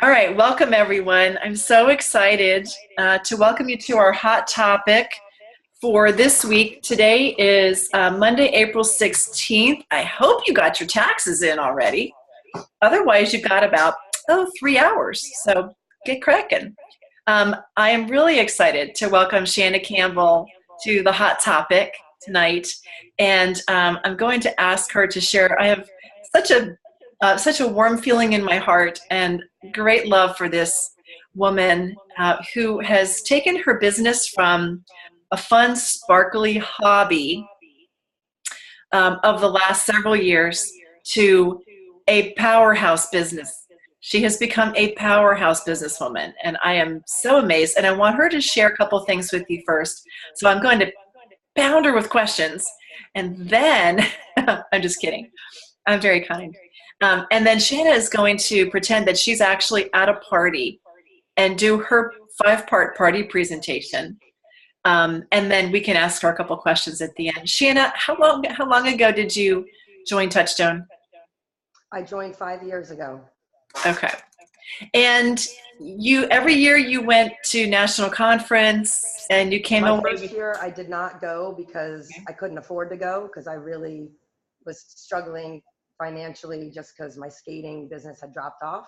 All right, welcome everyone. I'm so excited to welcome you to our hot topic for this week. Today is Monday, April 16th. I hope you got your taxes in already. Otherwise, you've got about 3 hours, so get cracking. I am really excited to welcome Shannah Campbell to the hot topic tonight, and I'm going to ask her to share. I have such a warm feeling in my heart and great love for this woman who has taken her business from a fun, sparkly hobby of the last several years to a powerhouse business. She has become a powerhouse businesswoman, and I am so amazed. And I want her to share a couple things with you first. So I'm going to pound her with questions, and then I'm just kidding. I'm very kind. And then Shannah is going to pretend that she's actually at a party and do her 5-part party presentation. And then we can ask her a couple questions at the end. Shannah, how long ago did you join Touchstone? I joined 5 years ago. Okay. And every year you went to national conference and you came away. My first year I did not go because I couldn't afford to go because I really was struggling financially just because my skating business had dropped off.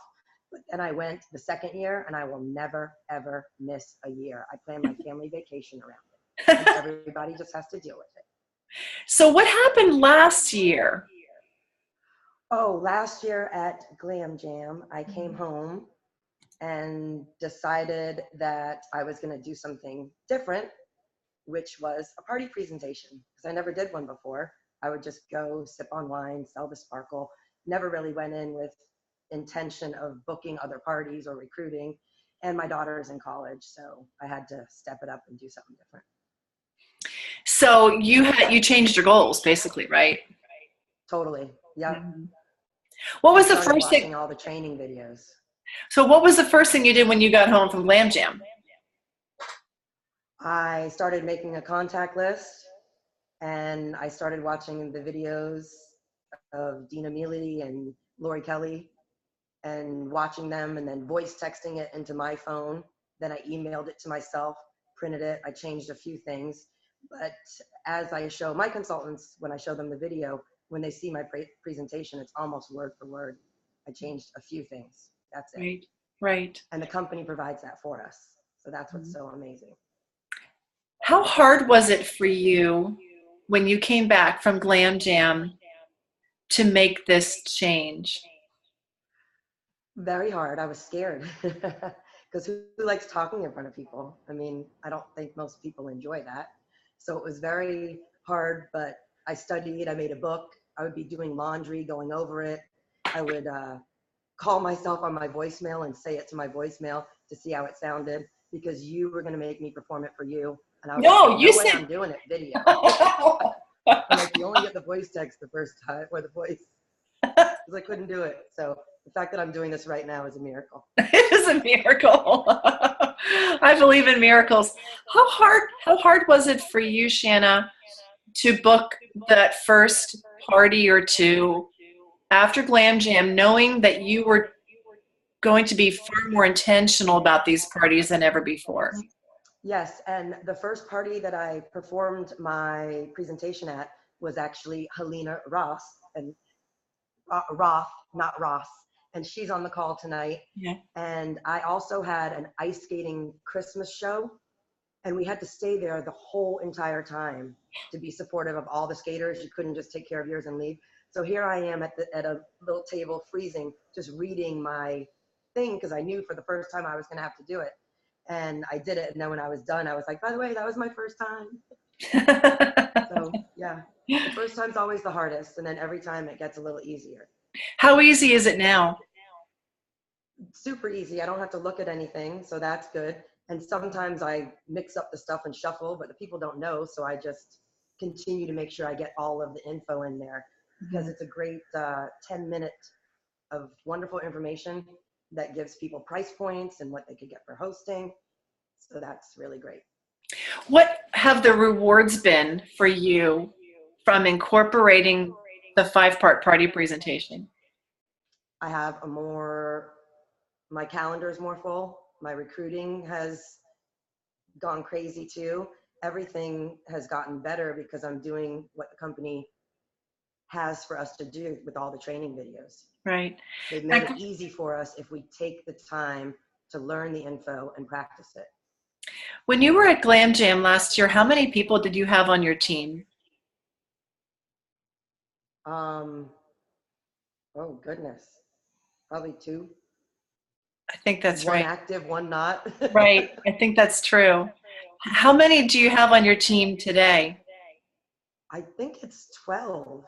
But then I went the second year and I will never, ever miss a year. I plan my family vacation around it. And everybody just has to deal with it. So what happened last year? Oh, last year at Glam Jam, I came home and decided that I was going to do something different, which was a party presentation, because I never did one before. I would just go sip on wine, sell the sparkle, never really went in with intention of booking other parties or recruiting. And my daughter is in college, so I had to step it up and do something different. So you changed your goals basically, right? Totally. Yeah. Mm-hmm. What was the first thing? Watching all the training videos. So what was the first thing you did when you got home from Glam Jam? I started making a contact list, and I started watching the videos of Dina Mealy and Lori Kelly and watching them, and then voice texting it into my phone. Then I emailed it to myself, printed it. I changed a few things. But as I show my consultants, when I show them the video, when they see my presentation, it's almost word for word. I changed a few things. That's it. Right. Right. And the company provides that for us. So that's what's so amazing. How hard was it for you when you came back from Glam Jam to make this change? Very hard. I was scared because who likes talking in front of people? I mean, I don't think most people enjoy that. So it was very hard, but I studied, I made a book. I would be doing laundry, going over it. I would call myself on my voicemail and say it to my voicemail to see how it sounded, because you were going to make me perform it for you. And I was like, no way I'm doing it video. I'm like, you only get the voice text the first time, or the voice, because I couldn't do it. So the fact that I'm doing this right now is a miracle. It is a miracle. I believe in miracles. How hard was it for you, Shannah, to book that first party or two after Glam Jam, knowing that you were going to be far more intentional about these parties than ever before? Yes, and the first party that I performed my presentation at was actually Helena Ross, and Roth, not Ross, and she's on the call tonight. Yeah. And I also had an ice skating Christmas show, and we had to stay there the whole entire time to be supportive of all the skaters. You couldn't just take care of yours and leave. So here I am at a little table freezing, just reading my thing, because I knew for the first time I was going to have to do it. And I did it. And then when I was done, I was like, by the way, that was my first time. So yeah, the first time's always the hardest. And then every time it gets a little easier. How easy is it now? Super easy. I don't have to look at anything. So that's good. And sometimes I mix up the stuff and shuffle, but the people don't know. So I just continue to make sure I get all of the info in there, because it's a great 10 minutes of wonderful information that gives people price points and what they could get for hosting. So that's really great. What have the rewards been for you from incorporating the 5-part party presentation? I have my calendar is more full. My recruiting has gone crazy too. Everything has gotten better because I'm doing what the company has for us to do with all the training videos. Right. They've made it easy for us if we take the time to learn the info and practice it. When you were at Glam Jam last year, how many people did you have on your team? Oh goodness, probably two. I think that's One right. active, one not. Right. I think that's true. How many do you have on your team today? I think it's 12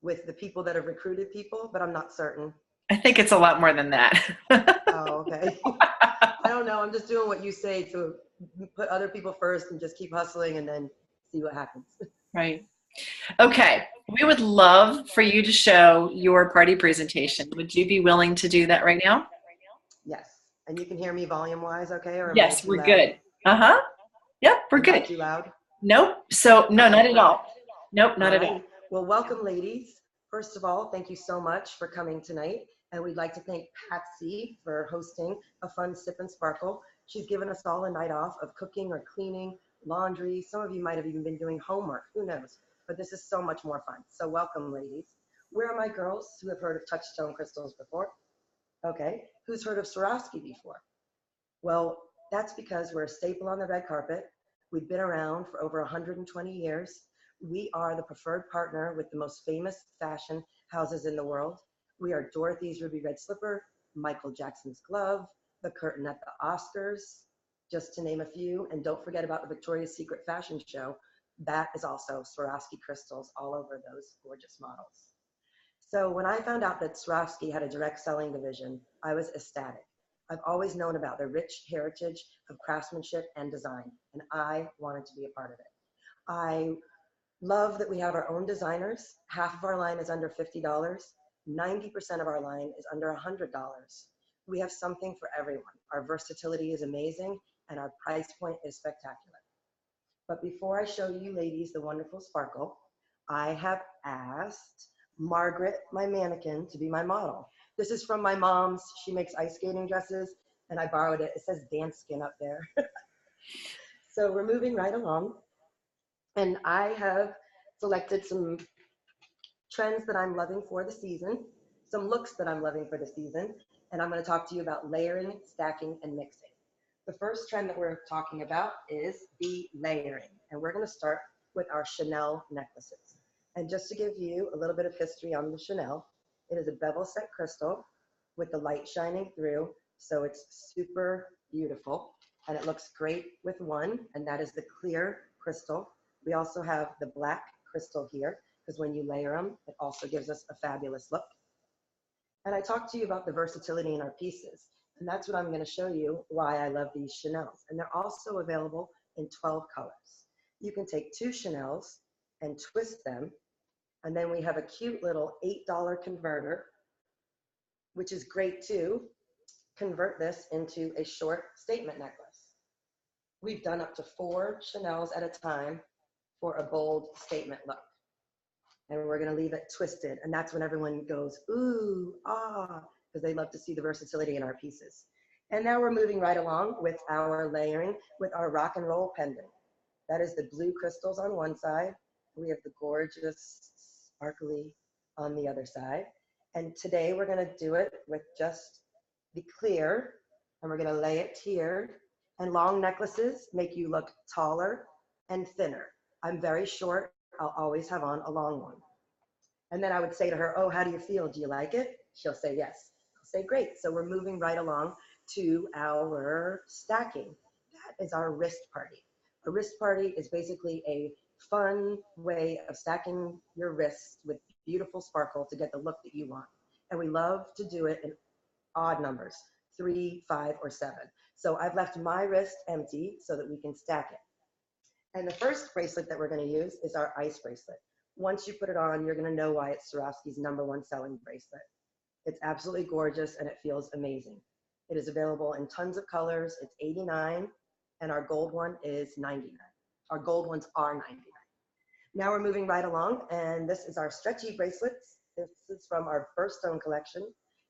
with the people that have recruited people, but I'm not certain. I think it's a lot more than that. Oh, okay. I don't know. I'm just doing what you say to put other people first and just keep hustling and then see what happens. Right. Okay. We would love for you to show your party presentation. Would you be willing to do that right now? Yes. And you can hear me volume wise, okay? Or am I Yes, too we're loud? good. Uh-huh. Yep, we're Am I good. too loud? Nope. So, no, Okay, not at all. perfect. Nope, not All at all. righty. Well, welcome, ladies. First of all, thank you so much for coming tonight. And we'd like to thank Patsy for hosting a fun sip and sparkle. She's given us all a night off of cooking or cleaning, laundry. Some of you might have even been doing homework. Who knows? But this is so much more fun. So welcome, ladies. Where are my girls who have heard of touchstone crystals before? Okay. Who's heard of Swarovski before? Well, that's because we're a staple on the red carpet. We've been around for over 120 years. We are the preferred partner with the most famous fashion houses in the world. We are Dorothy's Ruby Red Slipper, Michael Jackson's glove, the curtain at the Oscars, just to name a few. And don't forget about the Victoria's Secret fashion show. That is also Swarovski crystals all over those gorgeous models. So when I found out that Swarovski had a direct selling division, I was ecstatic. I've always known about the rich heritage of craftsmanship and design, and I wanted to be a part of it. I love that we have our own designers. Half of our line is under $50. 90% of our line is under $100. We have something for everyone. Our versatility is amazing, and our price point is spectacular. But before I show you ladies the wonderful sparkle, I have asked Margaret, my mannequin, to be my model. This is from my mom's. She makes ice skating dresses, and I borrowed it. It says dance skin up there. So we're moving right along. And I have selected some trends that I'm loving for the season, some looks that I'm loving for the season, and I'm going to talk to you about layering, stacking, and mixing. The first trend that we're talking about is the layering, and we're going to start with our Chanel necklaces. And just to give you a little bit of history on the Chanel, it is a bevel set crystal with the light shining through, so it's super beautiful, and it looks great with one, and that is the clear crystal. We also have the black crystal here, because when you layer them, it also gives us a fabulous look. And I talked to you about the versatility in our pieces, and that's what I'm going to show you why I love these Chanels. And they're also available in 12 colors. You can take two Chanels and twist them, and then we have a cute little $8 converter, which is great too. Convert this into a short statement necklace. We've done up to 4 Chanels at a time for a bold statement look. And we're going to leave it twisted. And that's when everyone goes, ooh, ah, because they love to see the versatility in our pieces. And now we're moving right along with our layering with our rock and roll pendant. That is the blue crystals on one side. We have the gorgeous sparkly on the other side. And today we're going to do it with just the clear, and we're going to lay it here. And long necklaces make you look taller and thinner. I'm very short. I'll always have on a long one. And then I would say to her, oh, how do you feel? Do you like it? She'll say yes. I'll say great. So we're moving right along to our stacking. That is our wrist party. A wrist party is basically a fun way of stacking your wrists with beautiful sparkle to get the look that you want. And we love to do it in odd numbers, 3, 5, or 7. So I've left my wrist empty so that we can stack it. And the first bracelet that we're going to use is our ice bracelet. Once you put it on, you're going to know why it's Swarovski's #1 selling bracelet. It's absolutely gorgeous and it feels amazing. It is available in tons of colors. It's $89 and our gold one is $99. Our gold ones are $99. Now we're moving right along, and this is our stretchy bracelets. This is from our birthstone collection.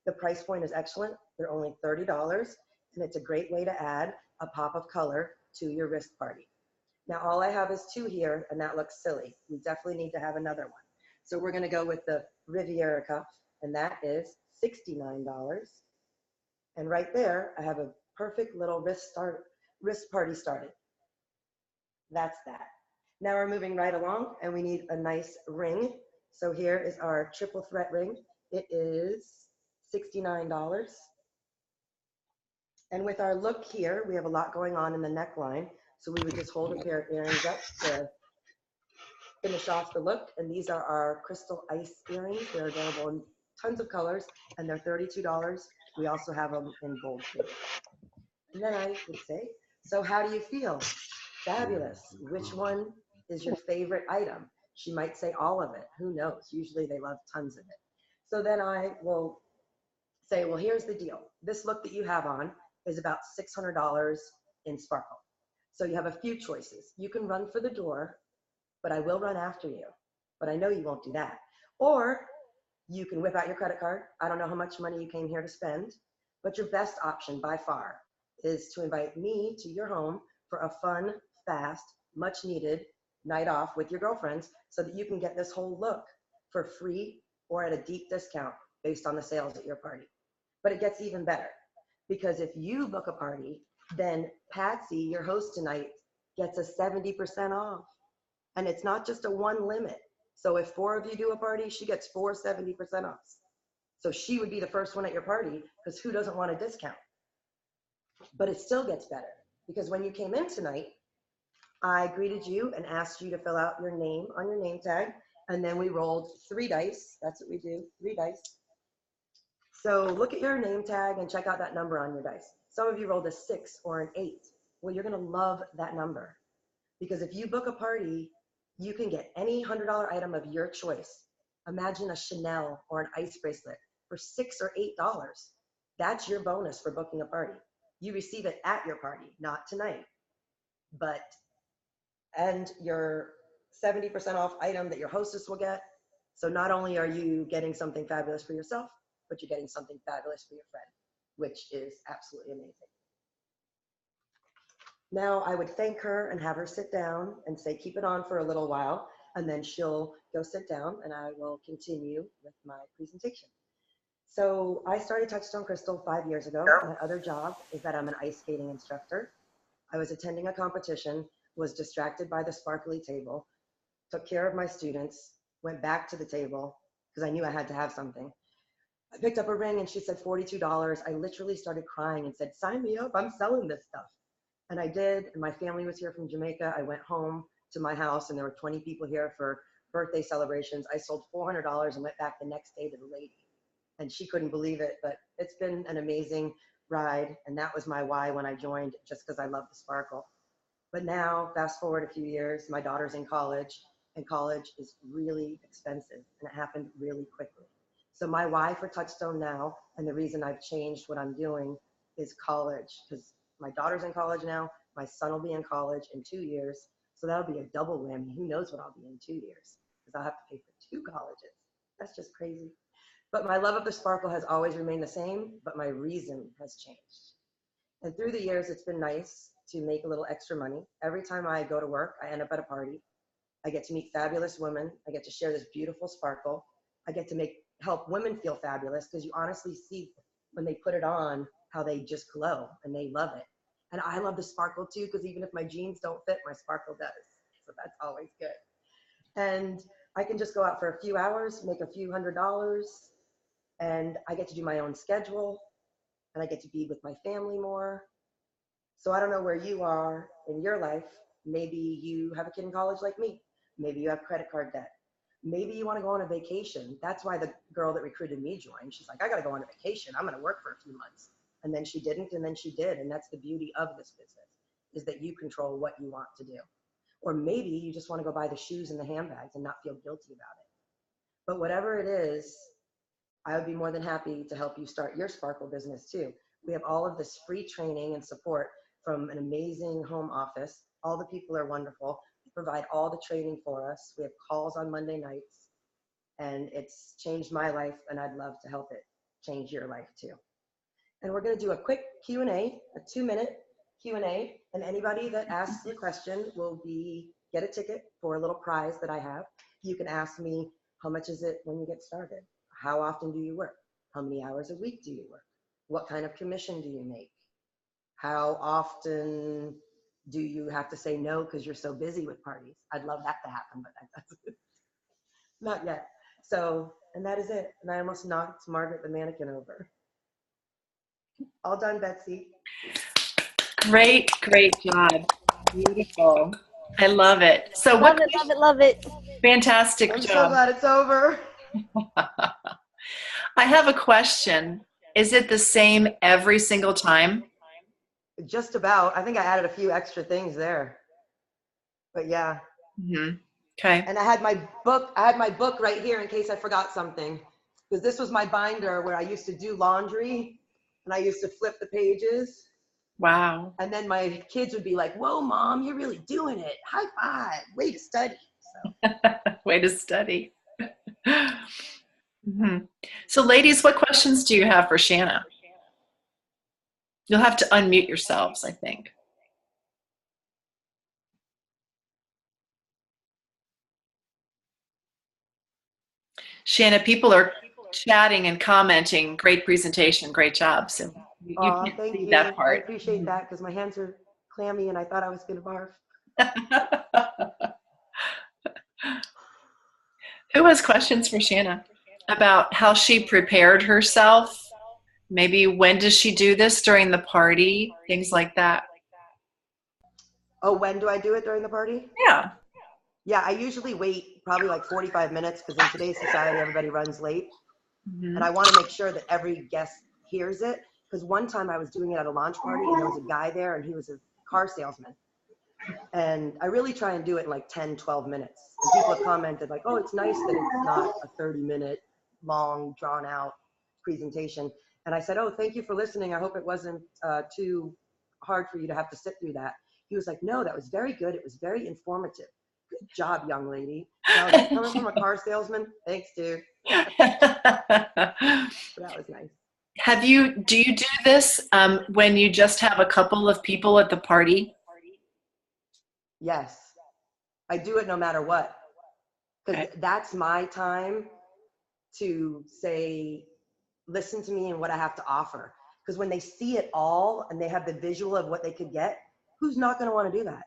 The price point is excellent. They're only $30, and it's a great way to add a pop of color to your wrist party. Now, all I have is two here, and that looks silly. We definitely need to have another one. So we're going to go with the Riviera cuff, and that is $69. And right there, I have a perfect little wrist party started. That's that. Now we're moving right along, and we need a nice ring. So here is our triple threat ring. It is $69. And with our look here, we have a lot going on in the neckline. So we would just hold a pair of earrings up to finish off the look. And these are our crystal ice earrings. They're available in tons of colors, and they're $32. We also have them in gold too. And then I would say, so how do you feel? Fabulous. Which one is your favorite item? She might say all of it. Who knows? Usually they love tons of it. So then I will say, well, here's the deal. This look that you have on is about $600 in sparkle. So you have a few choices. You can run for the door, but I will run after you. But I know you won't do that. Or you can whip out your credit card. I don't know how much money you came here to spend, but your best option by far is to invite me to your home for a fun, fast, much needed night off with your girlfriends so that you can get this whole look for free or at a deep discount based on the sales at your party. But it gets even better, because if you book a party, then Patsy, your host tonight, gets a 70% off. And it's not just a one limit. So if 4 of you do a party, she gets 4 70% off. So she would be the first one at your party, because who doesn't want a discount? But it still gets better, because when you came in tonight, I greeted you and asked you to fill out your name on your name tag. And then we rolled 3 dice. That's what we do, 3 dice. So look at your name tag and check out that number on your dice. Some of you rolled a 6 or an 8. Well, you're going to love that number, because if you book a party, you can get any $100 item of your choice. Imagine a Chanel or an ice bracelet for $6 or $8. That's your bonus for booking a party. You receive it at your party, not tonight. And your 70% off item that your hostess will get. So not only are you getting something fabulous for yourself, but you're getting something fabulous for your friend, which is absolutely amazing. Now I would thank her and have her sit down and say, keep it on for a little while, and then she'll go sit down and I will continue with my presentation. So I started Touchstone Crystal 5 years ago. My other job is that I'm an ice skating instructor. I was attending a competition, was distracted by the sparkly table, took care of my students, went back to the table because I knew I had to have something. I picked up a ring and she said $42. I literally started crying and said, sign me up, I'm selling this stuff. And I did, and my family was here from Jamaica. I went home to my house and there were 20 people here for birthday celebrations. I sold $400 and went back the next day to the lady. And she couldn't believe it, but it's been an amazing ride. And that was my why when I joined, just because I love the sparkle. But now, fast forward a few years, my daughter's in college, and college is really expensive, and it happened really quickly. So my why for Touchstone now, and the reason I've changed what I'm doing, is college, because my daughter's in college now, my son will be in college in 2 years, so that'll be a double whammy. Who knows what I'll be in 2 years, because I'll have to pay for 2 colleges. That's just crazy. But my love of the sparkle has always remained the same, but my reason has changed. And through the years, it's been nice to make a little extra money. Every time I go to work, I end up at a party. I get to meet fabulous women. I get to share this beautiful sparkle. I get to help women feel fabulous, because you honestly see when they put it on how they just glow and they love it. And I love the sparkle too, because even if my jeans don't fit, my sparkle does. So that's always good. And I can just go out for a few hours, make a few $100s, and I get to do my own schedule, and I get to be with my family more. So I don't know where you are in your life. Maybe you have a kid in college like me. Maybe you have credit card debt. Maybe you want to go on a vacation. That's why the girl that recruited me joined. She's like, I got to go on a vacation. I'm going to work for a few months. And then she didn't, and then she did. And that's the beauty of this business, is that you control what you want to do. Or maybe you just want to go buy the shoes and the handbags and not feel guilty about it. But whatever it is, I would be more than happy to help you start your sparkle business too. We have all of this free training and support from an amazing home office. All the people are wonderful. They provide all the training for us. We have calls on Monday nights, and it's changed my life, and I'd love to help it change your life too. And we're going to do a quick Q&A, a 2-minute Q&A, and anybody that asks the question will get a ticket for a little prize that I have. You can ask me, how much is it when you get started? How often do you work? How many hours a week do you work? What kind of commission do you make? How often do you have to say no because you're so busy with parties? I'd love that to happen, but that's not yet. So, and that is it. And I almost knocked Margaret the mannequin over. All done, Betsy. Great job. Beautiful. I love it. So Love it, love it, love it. Fantastic I'm job. so glad it's over. I have a question. Is it the same every single time? Just about. I think I added a few extra things there. But yeah. Mm-hmm. Okay. And I had my book right here in case I forgot something. Because this was my binder where I used to do laundry and I used to flip the pages. Wow. And then my kids would be like, whoa, Mom, you're really doing it. High five. Way to study. So. Way to study. Mm-hmm. So ladies, what questions do you have for Shannah? You'll have to unmute yourselves, I think. Shannah, people are chatting and commenting, great presentation, great job. So you can't Thank see you. that part. I appreciate that because my hands are clammy and I thought I was going to barf. Who has questions for Shannah about how she prepared herself? Maybe when does she do this during the party? Things like that. Oh, when do I do it during the party? Yeah. Yeah, I usually wait probably like 45 minutes because in today's society, everybody runs late. Mm-hmm. And I want to make sure that every guest hears it. Because one time I was doing it at a launch party and there was a guy there and he was a car salesman. And I really try and do it in like 10, 12 minutes. And people have commented like, oh, it's nice that it's not a 30-minute long, drawn out presentation. And I said, oh, thank you for listening. I hope it wasn't too hard for you to have to sit through that. He was like, no, that was very good. It was very informative. Good job, young lady. And I was like, coming from a car salesman, thanks, dude. That was nice. Do you do this when you just have a couple of people at the party? Yes, I do it no matter what. Because that's my time to say, listen to me and what I have to offer. Because when they see it all and they have the visual of what they could get, who's not going to want to do that?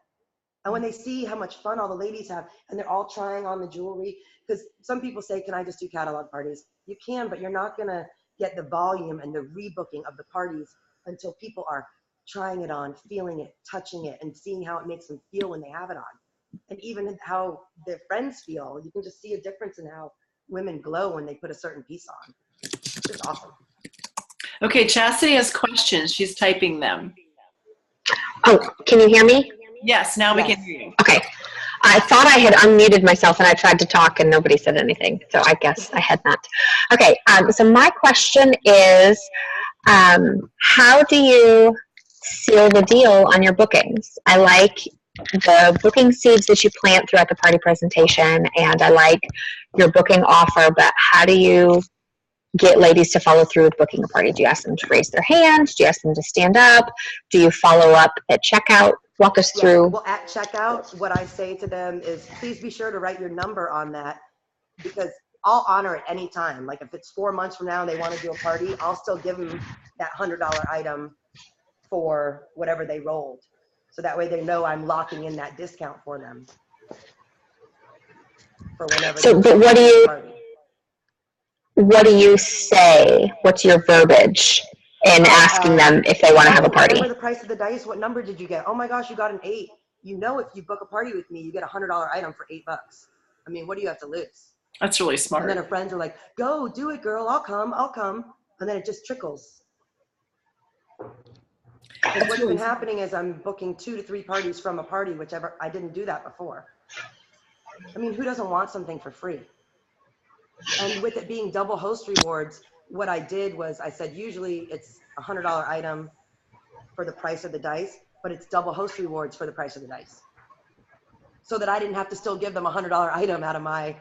And when they see how much fun all the ladies have and they're all trying on the jewelry, because some people say, can I just do catalog parties? You can, but you're not going to get the volume and the rebooking of the parties until people are trying it on, feeling it, touching it, and seeing how it makes them feel when they have it on. And even how their friends feel. You can just see a difference in how women glow when they put a certain piece on. It's just awesome. Okay, Chastity has questions. She's typing them. Oh, can you hear me? Yes, now we can hear you. Okay. I thought I had unmuted myself and I tried to talk and nobody said anything. So I guess I had not. Okay. So my question is, how do you seal the deal on your bookings? I like the booking seeds that you plant throughout the party presentation, and I like your booking offer, but how do you get ladies to follow through with booking a party? Do you ask them to raise their hand? Do you ask them to stand up? Do you follow up at checkout? Walk us through. Well, at checkout, what I say to them is, please be sure to write your number on that, because I'll honor it any time. Like if it's 4 months from now and they want to do a party, I'll still give them that $100 item for whatever they rolled. So that way they know I'm locking in that discount for them. For whenever. So, but what do you say? What's your verbiage in asking them if they want to have a party? Remember the price of the dice? What number did you get? Oh my gosh, you got an 8. You know, if you book a party with me, you get a $100 item for $8. I mean, what do you have to lose? That's really smart. And then her friends are like, go do it, girl. I'll come. And then it just trickles. Because what's been happening is I'm booking 2 to 3 parties from a party, whichever. I didn't do that before. I mean, who doesn't want something for free? And with it being double host rewards, what I did was I said, usually it's a $100 item for the price of the dice, but it's double host rewards for the price of the dice. So that I didn't have to still give them a $100 item out of my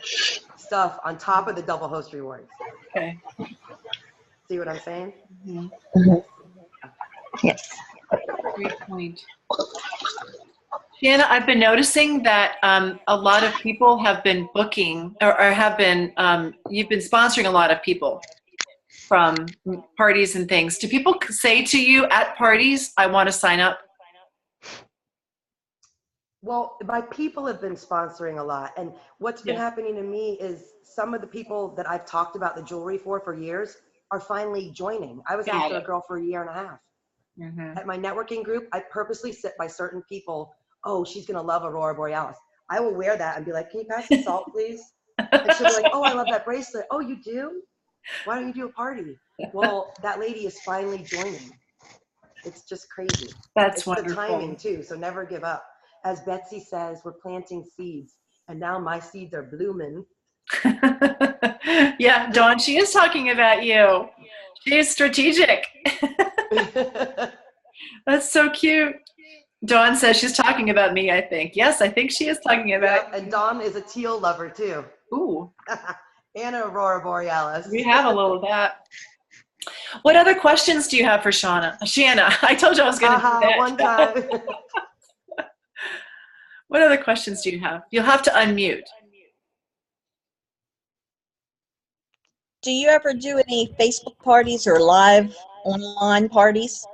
stuff on top of the double host rewards. Okay. See what I'm saying? Mhm. Mhm. Yes. Great point. Shanna, I've been noticing that a lot of people have been booking or have been, you've been sponsoring a lot of people from parties and things. Do people say to you at parties, I want to sign up? Well, my people have been sponsoring a lot. And what's been Yeah. happening to me is some of the people that I've talked about the jewelry for years are finally joining. I was an Got third it. girl for a year and a half. Mm-hmm. At my networking group, I purposely sit by certain people. Oh, she's going to love Aurora Borealis. I will wear that and be like, can you pass the salt, please? And she'll be like, oh, I love that bracelet. Oh, you do? Why don't you do a party? Well, that lady is finally joining. It's just crazy. That's It's the wonderful. timing too. So never give up. As Betsy says, we're planting seeds and now my seeds are blooming. Yeah, Dawn, she is talking about you. She is strategic. That's so cute. Dawn says she's talking about me, I think. Yes, I think she is talking about Yep. And Dawn is a teal lover too. you. Ooh, And Aurora Borealis. we have a little of that. What other questions do you have for Shanna? I told you I was going to do One that. time. What other questions do you have? You'll have to unmute. Do you ever do any Facebook parties or live online parties?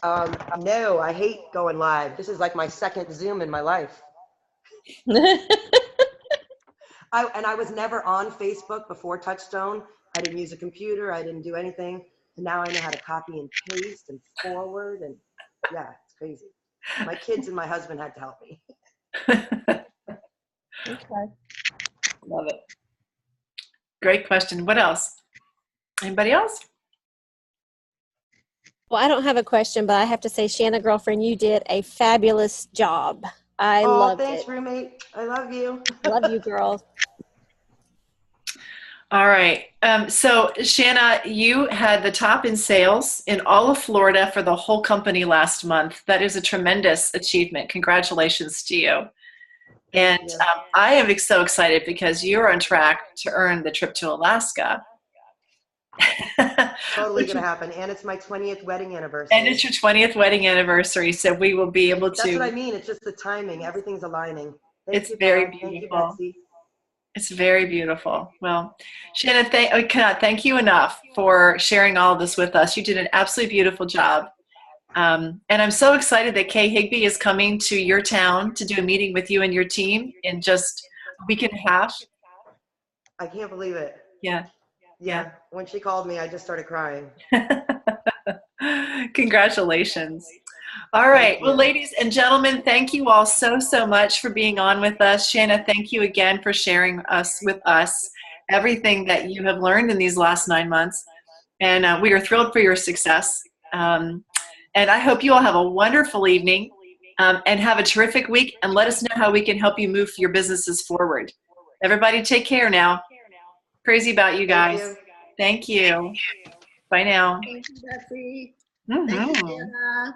No, I hate going live. This is like my second Zoom in my life. I was never on Facebook before Touchstone. I didn't use a computer. I didn't do anything. And now I know how to copy and paste and forward. And yeah, it's crazy. My kids and my husband had to help me. Okay. Love it. Great question. What else? Anybody else? Well, I don't have a question, but I have to say, Shanna, girlfriend, you did a fabulous job. I Oh, loved thanks, it. roommate. I love you. Love you, girl. All right. So, Shanna, you had the top in sales in all of Florida for the whole company last month. That is a tremendous achievement. Congratulations to you. And you. I am so excited because you're on track to earn the trip to Alaska. Totally going to happen. And it's my 20th wedding anniversary. And it's your 20th wedding anniversary, so we will be able to. That's what I mean. It's just the timing. Everything's aligning. Thank It's you, very Dawn. beautiful. Thank you, Betsy. It's very beautiful. Well, Shanna, I cannot thank you enough for sharing all of this with us. You did an absolutely beautiful job. And I'm so excited that Kay Higby is coming to your town to do a meeting with you and your team in just a week and a half. I can't believe it. Yeah. Yeah. When she called me, I just started crying. Congratulations. All right. Well, ladies and gentlemen, thank you all so, so much for being on with us. Shanna, thank you again for sharing with us everything that you have learned in these last 9 months. And we are thrilled for your success. And I hope you all have a wonderful evening and have a terrific week. And let us know how we can help you move your businesses forward. Everybody take care now. Crazy about you guys. Thank you. Bye now. Thank you, Betsy. Mm-hmm. Thank you, Shanna.